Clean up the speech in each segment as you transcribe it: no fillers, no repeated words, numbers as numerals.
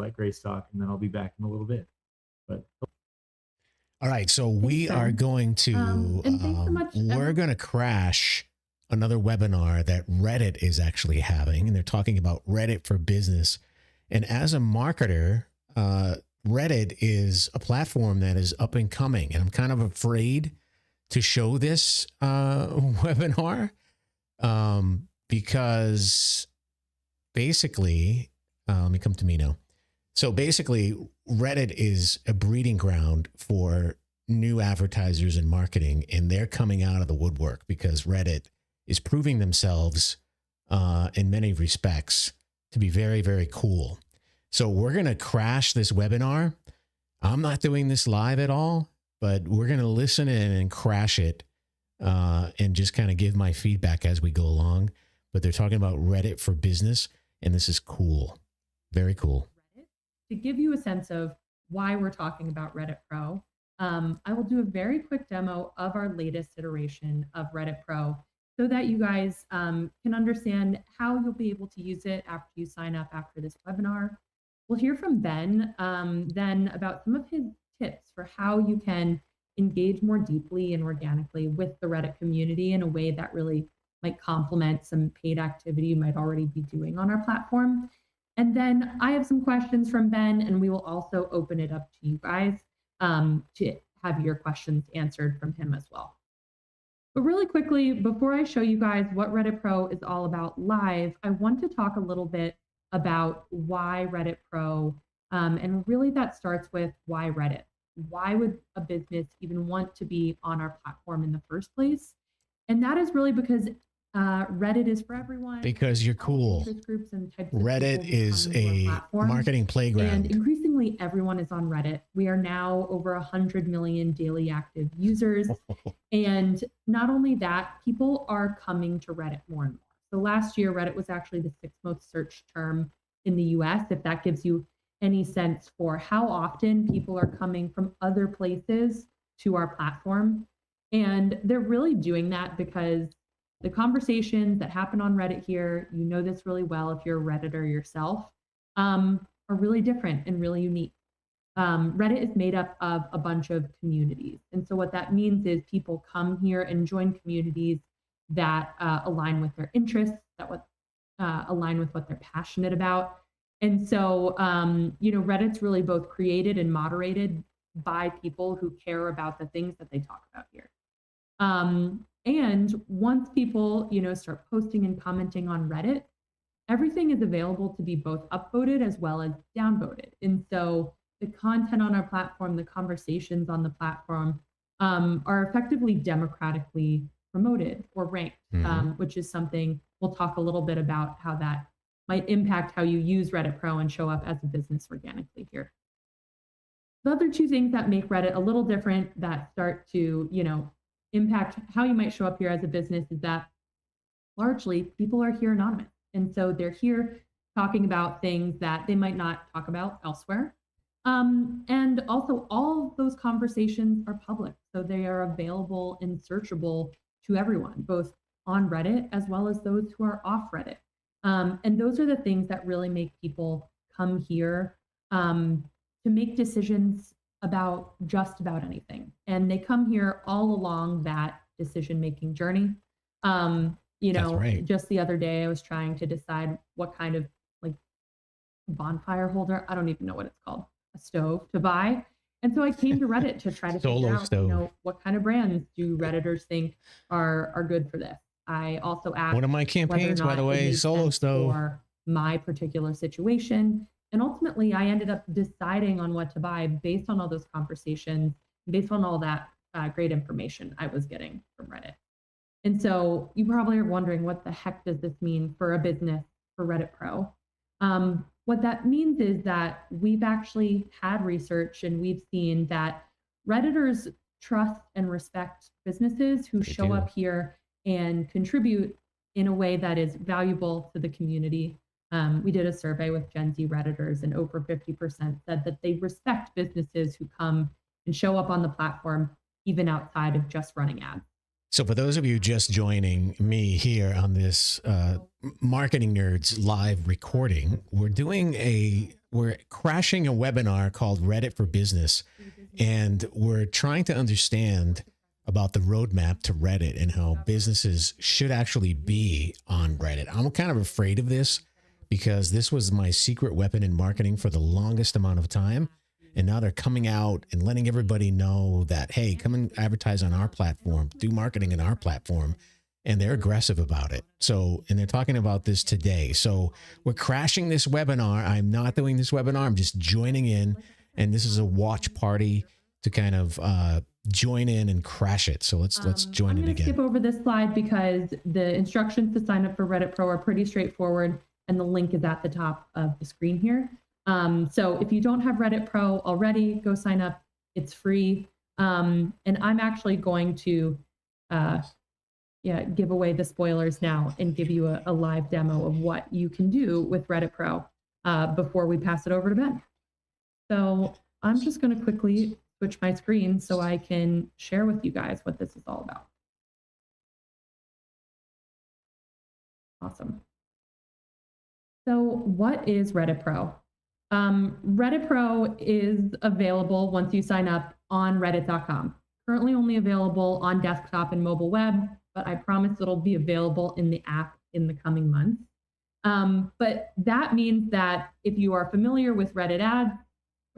let Grace talk, and then I'll be back in a little bit. But all right, so we Thanks, are Ben. going to And thanks so much, we're everyone. going to crash another webinar that Reddit is actually having, and they're talking about Reddit for business. And as a marketer, Reddit is a platform that is up and coming, and I'm kind of afraid to show this webinar because basically, let me come to me now. So basically, Reddit is a breeding ground for new advertisers and marketing, and they're coming out of the woodwork because Reddit is proving themselves in many respects to be very, very cool. So we're going to crash this webinar. I'm not doing this live at all, but we're going to listen in and crash it and just kind of give my feedback as we go along. But they're talking about Reddit for business, and this is cool. Very cool. To give you a sense of why we're talking about Reddit Pro, I will do a very quick demo of our latest iteration of Reddit Pro so that you guys can understand how you'll be able to use it after you sign up after this webinar. We'll hear from Ben then about some of his tips for how you can engage more deeply and organically with the Reddit community in a way that really might complement some paid activity you might already be doing on our platform. And then I have some questions from Ben, and we will also open it up to you guys to have your questions answered from him as well. But really quickly, before I show you guys what Reddit Pro is all about live, I want to talk a little bit about why Reddit Pro, and really that starts with why Reddit. Why would a business even want to be on our platform in the first place? And that is really because Reddit is for everyone. Because you're cool. Groups and types of Reddit is a marketing playground. And increasingly, everyone is on Reddit. We are now over 100 million daily active users. And not only that, people are coming to Reddit more and more. So last year, Reddit was actually the 6th most searched term in the US, if that gives you any sense for how often people are coming from other places to our platform. And they're really doing that because the conversations that happen on Reddit here, you know this really well if you're a Redditor yourself, are really different and really unique. Reddit is made up of a bunch of communities. And so what that means is people come here and join communities that align with their interests, that align with what they're passionate about. And so, Reddit's really both created and moderated by people who care about the things that they talk about here. And once people, start posting and commenting on Reddit, everything is available to be both upvoted as well as downvoted. And so the content on our platform, the conversations on the platform are effectively democratically promoted or ranked, which is something we'll talk a little bit about how that might impact how you use Reddit Pro and show up as a business organically here. The other two things that make Reddit a little different that start to, impact how you might show up here as a business is that largely people are here anonymous. And so they're here talking about things that they might not talk about elsewhere. And also all of those conversations are public. So they are available and searchable to everyone, both on Reddit as well as those who are off Reddit. And those are the things that really make people come here to make decisions about just about anything. And they come here all along that decision-making journey. Just the other day, I was trying to decide what kind of bonfire holder, I don't even know what it's called, a stove to buy. And so I came to Reddit to try to figure out, what kind of brands do Redditors think are good for this. I also asked one of my campaigns, by the way, solo stove for my particular situation. And ultimately, I ended up deciding on what to buy based on all those conversations, based on all that great information I was getting from Reddit. And so you probably are wondering, what the heck does this mean for a business for Reddit Pro? What that means is that we've actually had research and we've seen that Redditors trust and respect businesses who show up here and contribute in a way that is valuable to the community. We did a survey with Gen Z Redditors, and over 50% said that they respect businesses who come and show up on the platform, even outside of just running ads. So for those of you just joining me here on this Marketing Nerds live recording, we're crashing a webinar called Reddit for Business, and we're trying to understand about the roadmap to Reddit and how businesses should actually be on Reddit. I'm kind of afraid of this because this was my secret weapon in marketing for the longest amount of time. And now they're coming out and letting everybody know that, hey, come and advertise on our platform, do marketing in our platform. And they're aggressive about it. So, and they're talking about this today. So we're crashing this webinar. I'm not doing this webinar. I'm just joining in. And this is a watch party to kind of join in and crash it. So let's join it again. I'm going to skip over this slide because the instructions to sign up for Reddit Pro are pretty straightforward. And the link is at the top of the screen here. So if you don't have Reddit Pro already, go sign up. It's free. And I'm actually going to give away the spoilers now and give you a live demo of what you can do with Reddit Pro before we pass it over to Ben. So I'm just going to quickly switch my screen so I can share with you guys what this is all about. Awesome. So what is Reddit Pro? Reddit Pro is available once you sign up on reddit.com. Currently only available on desktop and mobile web, but I promise it'll be available in the app in the coming months. But that means that if you are familiar with Reddit ads,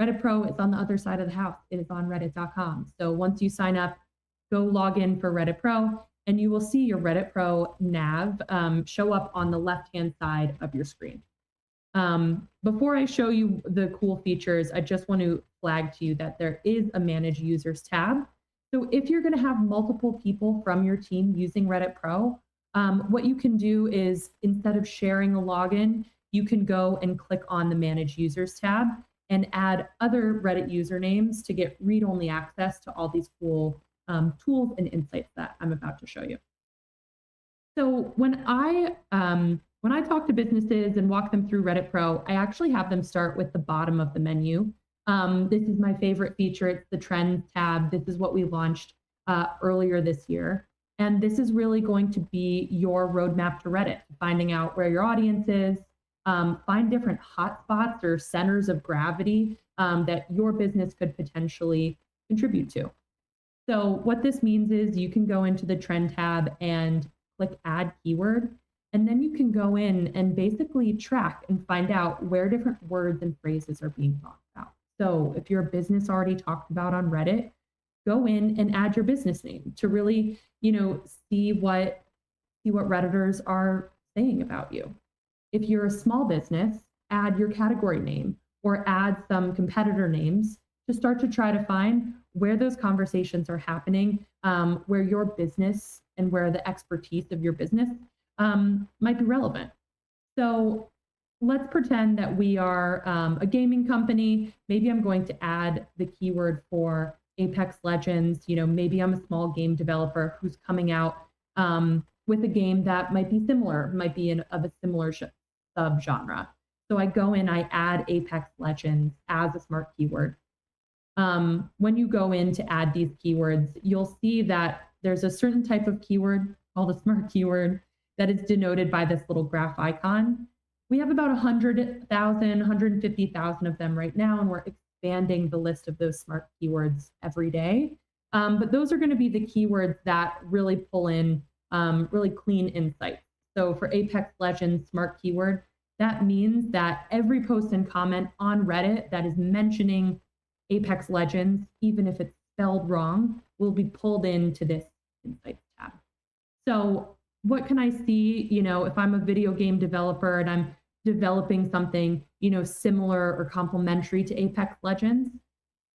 Reddit Pro is on the other side of the house. It is on reddit.com. So once you sign up, go log in for Reddit Pro, and you will see your Reddit Pro nav show up on the left-hand side of your screen. Before I show you the cool features, I just want to flag to you that there is a Manage Users tab. So if you're going to have multiple people from your team using Reddit Pro, what you can do is instead of sharing a login, you can go and click on the Manage Users tab and add other Reddit usernames to get read-only access to all these cool tools and insights that I'm about to show you. So when I talk to businesses and walk them through Reddit Pro, I actually have them start with the bottom of the menu. This is my favorite feature. It's the Trends tab. This is what we launched earlier this year. And this is really going to be your roadmap to Reddit, finding out where your audience is, find different hotspots or centers of gravity that your business could potentially contribute to. So what this means is you can go into the Trend tab and click Add Keyword. And then you can go in and basically track and find out where different words and phrases are being talked about. So if your business already talked about on Reddit, go in and add your business name to really, see what Redditors are saying about you. If you're a small business, add your category name or add some competitor names to start to try to find where those conversations are happening, where your business and where the expertise of your business might be relevant. So let's pretend that we are a gaming company. Maybe I'm going to add the keyword for Apex Legends. Maybe I'm a small game developer who's coming out with a game that might be similar, might be of a similar subgenre. So I go in, I add Apex Legends as a smart keyword. When you go in to add these keywords, you'll see that there's a certain type of keyword called a smart keyword that is denoted by this little graph icon. We have about 100,000, 150,000 of them right now, and we're expanding the list of those smart keywords every day. But those are going to be the keywords that really pull in really clean insights. So for Apex Legends smart keyword, that means that every post and comment on Reddit that is mentioning Apex Legends, even if it's spelled wrong, will be pulled into this insights tab. So what can I see, if I'm a video game developer and I'm developing something, similar or complementary to Apex Legends,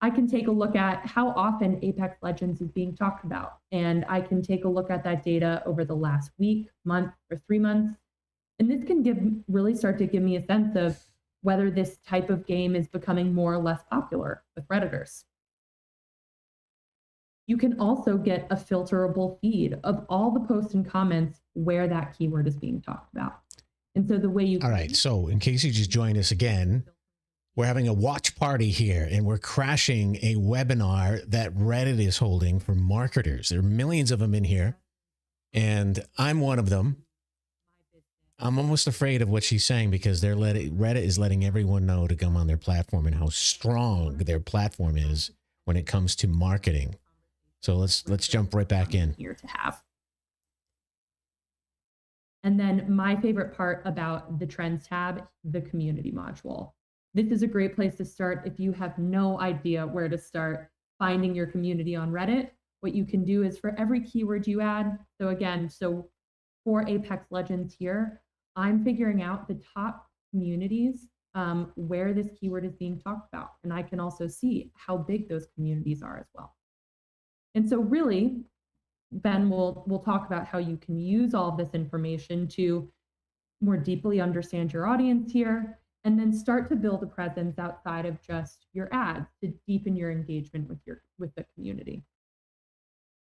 I can take a look at how often Apex Legends is being talked about. And I can take a look at that data over the last week, month, or 3 months. And this can really start to give me a sense of whether this type of game is becoming more or less popular with Redditors. You can also get a filterable feed of all the posts and comments where that keyword is being talked about. And so the way you... All right. So in case you just joined us again, we're having a watch party here and we're crashing a webinar that Reddit is holding for marketers. There are millions of them in here. And I'm one of them. I'm almost afraid of what she's saying because Reddit is letting everyone know to come on their platform and how strong their platform is when it comes to marketing. So let's jump right back in here to have. And then my favorite part about the Trends tab, the community module. This is a great place to start if you have no idea where to start finding your community on Reddit. What you can do is for every keyword you add, so for Apex Legends here, I'm figuring out the top communities where this keyword is being talked about. And I can also see how big those communities are as well. And so really, Ben will talk about how you can use all of this information to more deeply understand your audience here, and then start to build a presence outside of just your ads to deepen your engagement with the community.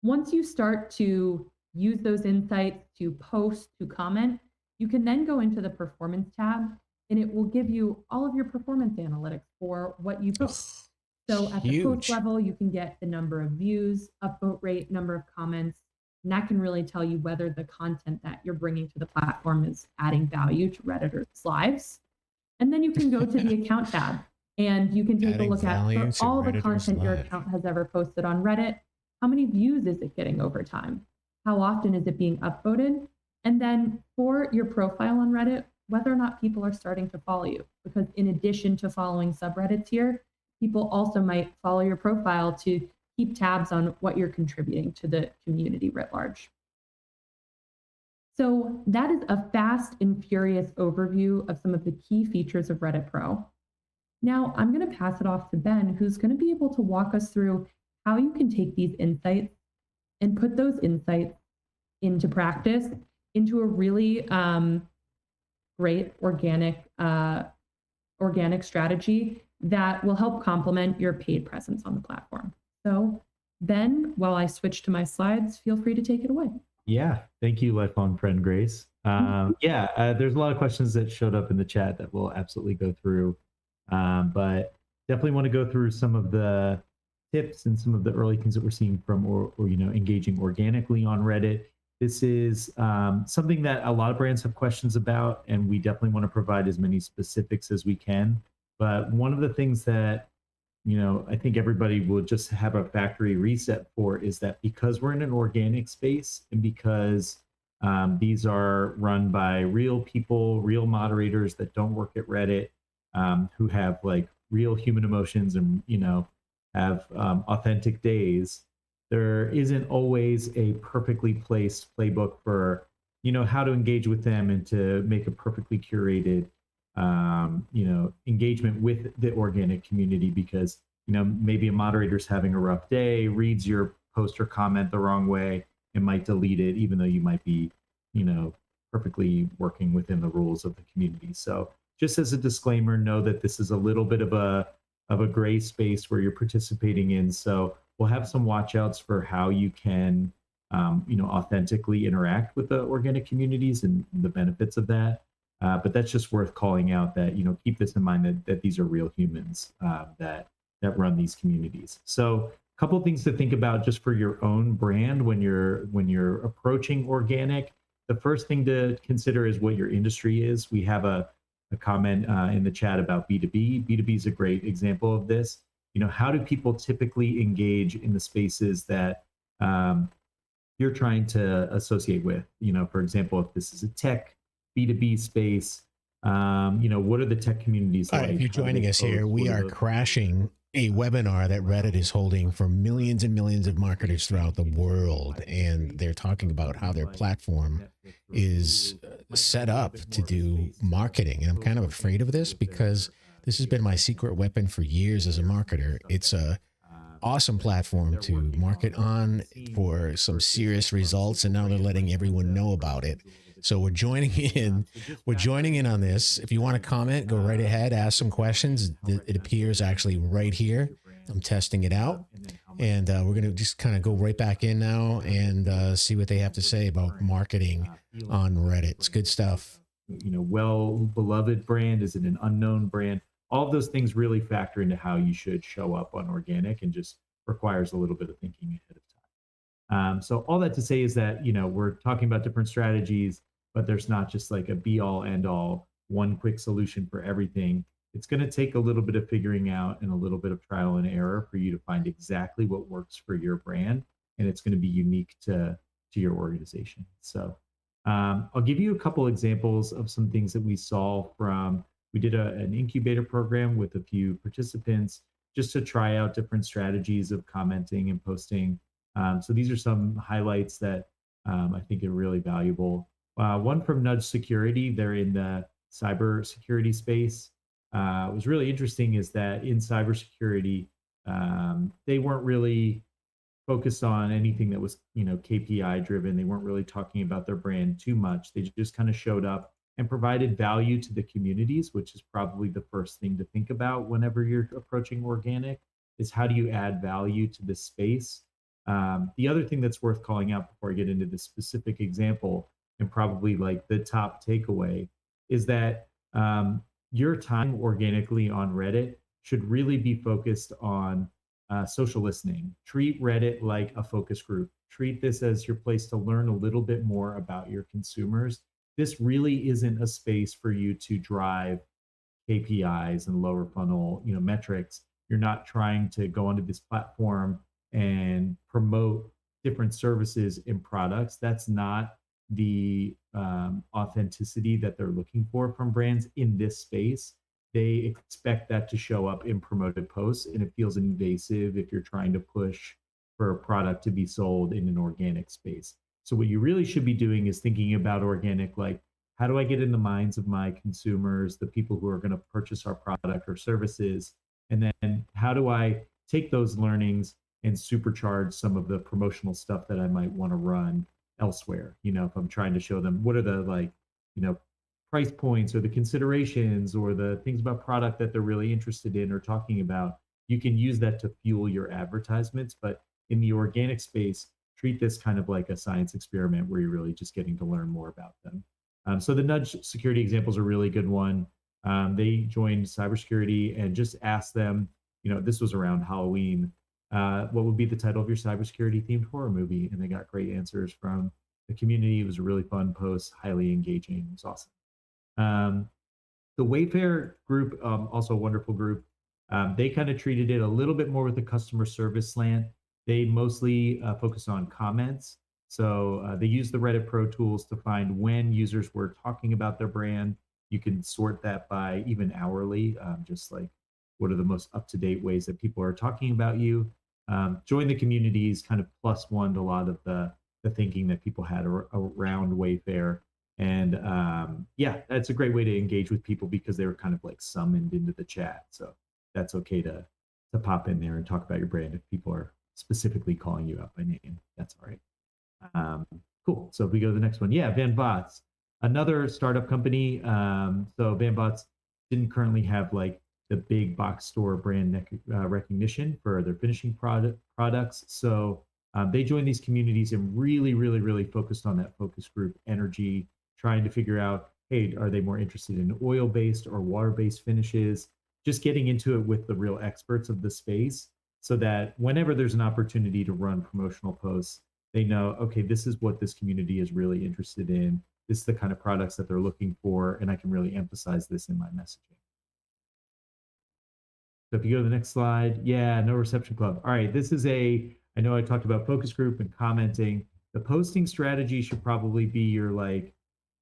Once you start to use those insights to post, to comment, you can then go into the performance tab and it will give you all of your performance analytics for what you post. So at the post level, you can get the number of views, upvote rate, number of comments, and that can really tell you whether the content that you're bringing to the platform is adding value to Redditors' lives. And then you can go to the account tab and you can take a look at for all the content your account has ever posted on Reddit. How many views is it getting over time? How often is it being upvoted? And then for your profile on Reddit, whether or not people are starting to follow you. Because in addition to following subreddits here, people also might follow your profile to keep tabs on what you're contributing to the community writ large. So that is a fast and furious overview of some of the key features of Reddit Pro. Now I'm going to pass it off to Ben, who's going to be able to walk us through how you can take these insights and put those insights into practice, into a really great organic strategy that will help complement your paid presence on the platform. So Ben, while I switch to my slides, feel free to take it away. Yeah, thank you, lifelong friend Grace. There's a lot of questions that showed up in the chat that we'll absolutely go through, but definitely want to go through some of the tips and some of the early things that we're seeing from or engaging organically on Reddit. This is something that a lot of brands have questions about, and we definitely want to provide as many specifics as we can. But one of the things that I think everybody will just have a factory reset for is that because we're in an organic space and because these are run by real people, real moderators that don't work at Reddit, who have like real human emotions and have authentic days, there isn't always a perfectly placed playbook for how to engage with them and to make a perfectly curated engagement with the organic community, because maybe a moderator's having a rough day, reads your post or comment the wrong way and might delete it, even though you might be perfectly working within the rules of the community. So just as a disclaimer, know that this is a little bit of a gray space where you're participating in. So we'll have some watch outs for how you can authentically interact with the organic communities and the benefits of that. But that's just worth calling out that, keep this in mind that these are real humans that run these communities. So a couple of things to think about just for your own brand when you're approaching organic. The first thing to consider is what your industry is. We have a comment in the chat about B2B. B2B is a great example of this. How do people typically engage in the spaces that you're trying to associate with? For example, if this is a tech B2B space, what are the tech communities like? If you're joining us here, we are crashing a webinar that Reddit is holding for millions and millions of marketers throughout the world. And they're talking about how their platform is set up to do marketing. And I'm kind of afraid of this because this has been my secret weapon for years as a marketer. It's a awesome platform to market on for some serious results. And now they're letting everyone know about it. So we're joining in. We're joining in on this. If you want to comment, go right ahead, ask some questions. It appears actually right here. I'm testing it out. And we're going to just kind of go right back in now and see what they have to say about marketing on Reddit. It's good stuff. Well-beloved brand? Is it an unknown brand? All of those things really factor into how you should show up on organic, and just requires a little bit of thinking ahead of time. So all that to say is that, we're talking about different strategies, but there's not just like a be all end all, one quick solution for everything. It's going to take a little bit of figuring out and a little bit of trial and error for you to find exactly what works for your brand. And it's going to be unique to your organization. So I'll give you a couple examples of some things that we saw from, we did an incubator program with a few participants just to try out different strategies of commenting and posting. So these are some highlights that I think are really valuable. One from Nudge Security, they're in the cyber security space. Was really interesting is that in cybersecurity, they weren't really focused on anything that was, KPI driven. They weren't really talking about their brand too much. They just kind of showed up and provided value to the communities, which is probably the first thing to think about whenever you're approaching organic, is how do you add value to this space. The other thing that's worth calling out before I get into this specific example, and probably like the top takeaway, is that your time organically on Reddit should really be focused on social listening. Treat Reddit like a focus group. Treat this as your place to learn a little bit more about your consumers. This really isn't a space for you to drive KPIs and lower funnel, metrics. You're not trying to go onto this platform and promote different services and products. That's not the authenticity that they're looking for from brands in this space. They expect that to show up in promoted posts, and it feels invasive if you're trying to push for a product to be sold in an organic space. So what you really should be doing is thinking about organic, like, how do I get in the minds of my consumers, the people who are going to purchase our product or services? And then how do I take those learnings and supercharge some of the promotional stuff that I might want to run elsewhere? If I'm trying to show them what are the price points or the considerations or the things about product that they're really interested in or talking about, you can use that to fuel your advertisements. But in the organic space, treat this kind of like a science experiment where you're really just getting to learn more about them. So the nudge security example is a really good one. They joined cybersecurity and just asked them, this was around Halloween, what would be the title of your cybersecurity themed horror movie? And they got great answers from the community. It was a really fun post, highly engaging. It was awesome. The Wayfair group, also a wonderful group. They kind of treated it a little bit more with a customer service slant. They mostly focus on comments. So they use the Reddit Pro tools to find when users were talking about their brand. You can sort that by even hourly, just like what are the most up-to-date ways that people are talking about you. Join the communities, kind of plus one to a lot of the thinking that people had around Wayfair. And yeah, that's a great way to engage with people because they were kind of like summoned into the chat. So that's okay to pop in there and talk about your brand if people are specifically calling you out by name. That's all right. Cool. So if we go to the next one, yeah, Van Bots, another startup company. So Van Bots didn't currently have like the big box store brand recognition for their finishing products. So they joined these communities and really focused on that focus group energy, trying to figure out, hey, are they more interested in oil-based or water-based finishes? Just getting into it with the real experts of the space so that whenever there's an opportunity to run promotional posts, they know, okay, this is what this community is really interested in. This is the kind of products that they're looking for, and I can really emphasize this in my messaging. So if you go to the next slide, yeah, No Reception Club. All right, this is I know I talked about focus group and commenting. The posting strategy should probably be your like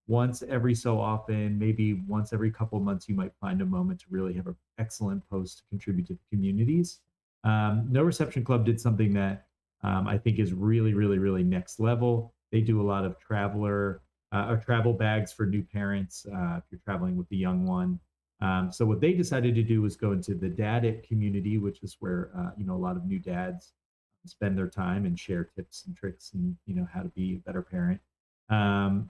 once every so often, maybe once every couple of months, you might find a moment to really have an excellent post to contribute to the communities. No Reception Club did something that I think is really next level. They do a lot of travel bags for new parents if you're traveling with the young one. So what they decided to do was go into the Dad It community, which is where a lot of new dads spend their time and share tips and tricks and how to be a better parent.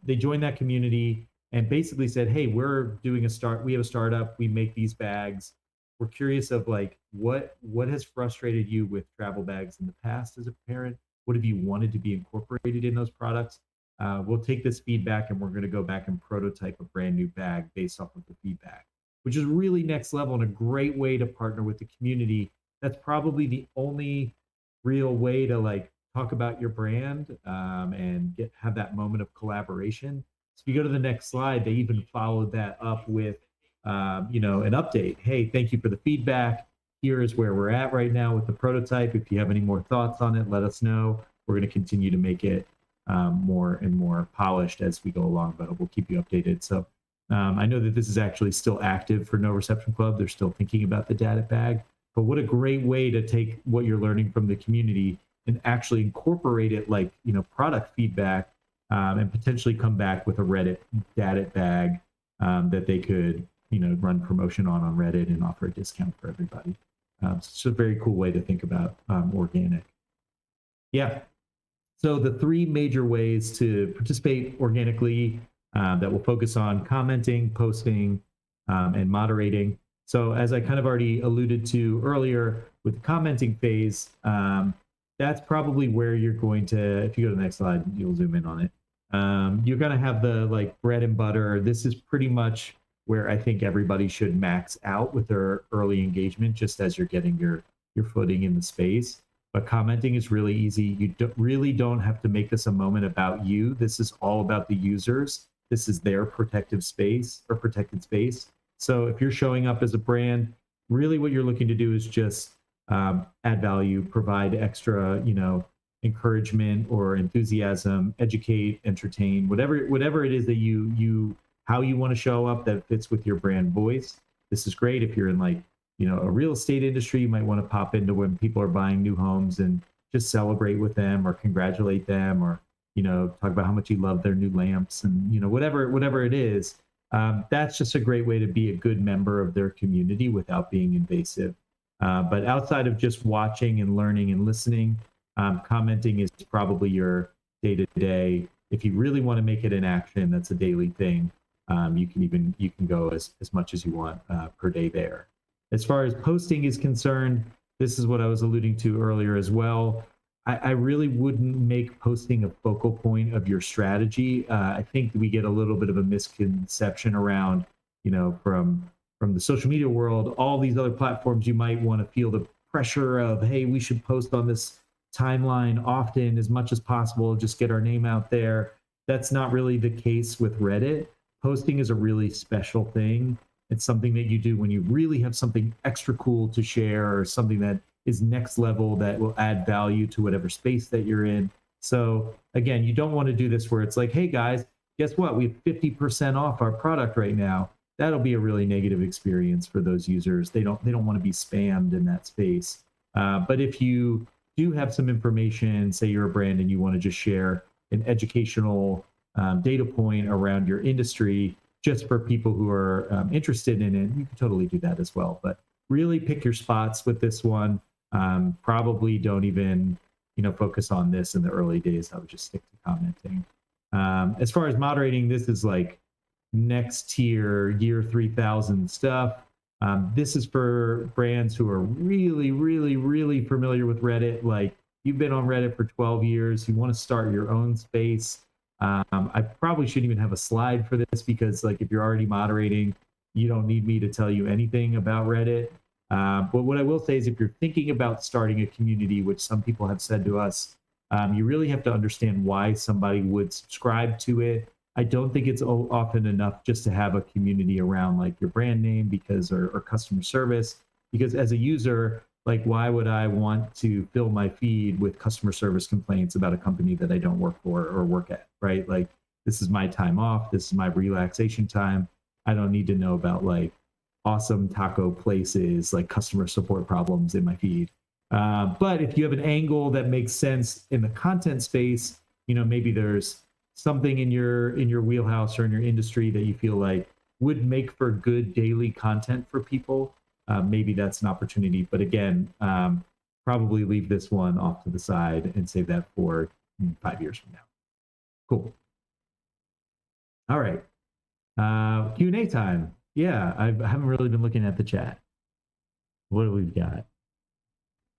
They joined that community and basically said, hey, we have a startup, we make these bags. We're curious of like what has frustrated you with travel bags in the past as a parent? What have you wanted to be incorporated in those products? We'll take this feedback and we're going to go back and prototype a brand new bag based off of the feedback, which is really next level and a great way to partner with the community. That's probably the only real way to like talk about your brand and have that moment of collaboration. So if you go to the next slide, they even followed that up with an update. Hey, thank you for the feedback. Here is where we're at right now with the prototype. If you have any more thoughts on it, let us know. We're going to continue to make it more and more polished as we go along, but we'll keep you updated. So I know that this is actually still active for No Reception Club. They're still thinking about the data bag, but what a great way to take what you're learning from the community and actually incorporate it like, product feedback and potentially come back with a Reddit data bag that they could, run promotion on Reddit and offer a discount for everybody. So it's a very cool way to think about organic. Yeah. So the three major ways to participate organically that will focus on commenting, posting, and moderating. So as I kind of already alluded to earlier with the commenting phase, that's probably where you're going to, if you go to the next slide, you'll zoom in on it. You're going to have the bread and butter. This is pretty much where I think everybody should max out with their early engagement, just as you're getting your footing in the space. But commenting is really easy. You really don't have to make this a moment about you. This is all about the users. This is their protective space or protected space. So if you're showing up as a brand, really what you're looking to do is just add value, provide extra, encouragement or enthusiasm, educate, entertain, whatever it is that how you want to show up that fits with your brand voice. This is great if you're in a real estate industry. You might want to pop into when people are buying new homes and just celebrate with them or congratulate them or, talk about how much you love their new lamps and, whatever it is. That's just a great way to be a good member of their community without being invasive. But outside of just watching and learning and listening, commenting is probably your day-to-day. If you really want to make it an action, that's a daily thing. You can go as much as you want per day there. As far as posting is concerned, this is what I was alluding to earlier as well. I really wouldn't make posting a focal point of your strategy. I think we get a little bit of a misconception around, from the social media world, all these other platforms, you might want to feel the pressure of, hey, we should post on this timeline often as much as possible, just get our name out there. That's not really the case with Reddit. Posting is a really special thing. It's something that you do when you really have something extra cool to share or something that is next level that will add value to whatever space that you're in. So again, you don't want to do this where it's like, hey guys, guess what? We have 50% off our product right now. That'll be a really negative experience for those users. They don't want to be spammed in that space. But if you do have some information, say you're a brand and you want to just share an educational data point around your industry, just for people who are interested in it, you can totally do that as well. But really pick your spots with this one. Probably don't even, focus on this in the early days. I would just stick to commenting. As far as moderating, this is like next tier, year 3000 stuff. This is for brands who are really, really, really familiar with Reddit. Like you've been on Reddit for 12 years. You want to start your own space. I probably shouldn't even have a slide for this because if you're already moderating, you don't need me to tell you anything about Reddit. But what I will say is if you're thinking about starting a community, which some people have said to us, you really have to understand why somebody would subscribe to it. I don't think it's often enough just to have a community around your brand name or customer service, because as a user, why would I want to fill my feed with customer service complaints about a company that I don't work for or work at, right? This is my time off. This is my relaxation time. I don't need to know about awesome taco places, customer support problems in my feed. But if you have an angle that makes sense in the content space, maybe there's something in your wheelhouse or in your industry that you feel would make for good daily content for people. Maybe that's an opportunity, but again, probably leave this one off to the side and save that for 5 years from now. Cool. All right. Q&A time. Yeah, I haven't really been looking at the chat. What do we got?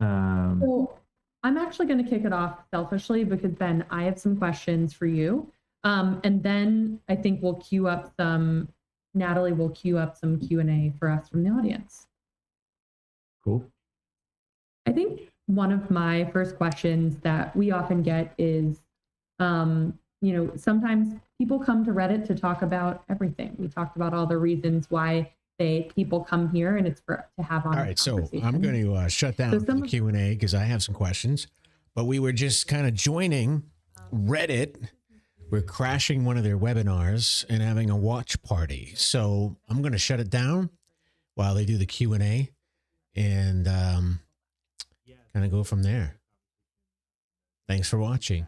So I'm actually going to kick it off selfishly because Ben, I have some questions for you. And then I think Natalie will queue up some Q&A for us from the audience. Cool. I think one of my first questions that we often get is, sometimes people come to Reddit to talk about everything. We talked about all the reasons why people come here, and it's to have on. All right, so I'm going to shut down for the Q&A because I have some questions, but we were just kind of joining Reddit. We're crashing one of their webinars and having a watch party. So I'm going to shut it down while they do the Q&A and kind of go from there. Thanks for watching.